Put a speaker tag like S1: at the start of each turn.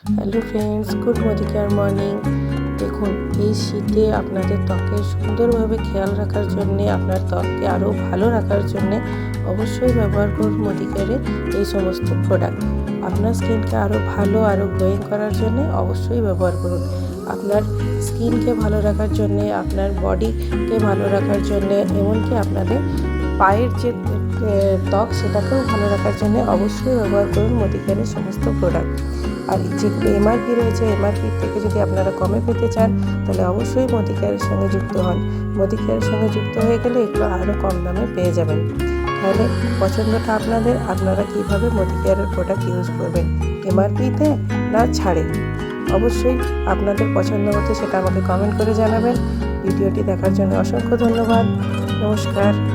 S1: Hello friends, good morning morning. দেখুন, এই শীতে আপনাদের ত্বকের সুন্দরভাবে খেয়াল রাখার জন্যে, আপনার ত্বককে আরও ভালো রাখার জন্যে অবশ্যই ব্যবহার করুন মদিকেয়ারের এই সমস্ত প্রোডাক্ট। আপনার স্কিনকে আরও ভালো, আরও গ্লোয়িং করার জন্যে অবশ্যই ব্যবহার করুন। আপনার স্কিনকে ভালো রাখার জন্যে, আপনার বডিকে ভালো রাখার জন্যে, এমনকি আপনাদের পায়ের যে ত্বক সেটাকেও ভালো রাখার জন্য অবশ্যই ব্যবহার করুন মদিকেয়ারের সমস্ত প্রোডাক্ট। আর যেগুলো এমআরপি রয়েছে, এমআরপির থেকে যদি আপনারা কমে পেতে চান তাহলে অবশ্যই মদিকেয়ারের সঙ্গে যুক্ত হন। মদিকেয়ারের সঙ্গে যুক্ত হয়ে গেলে একটু আরও কম দামে পেয়ে যাবেন। তাহলে পছন্দটা আপনাদের, আপনারা কীভাবে মদিকেয়ারের প্রোডাক্ট ইউজ করবেন, এমআরপিতে না ছাড়ে। অবশ্যই আপনাদের পছন্দ মতো সেটা আমাকে কমেন্ট করে জানাবেন। ভিডিওটি দেখার জন্য অসংখ্য ধন্যবাদ। নমস্কার।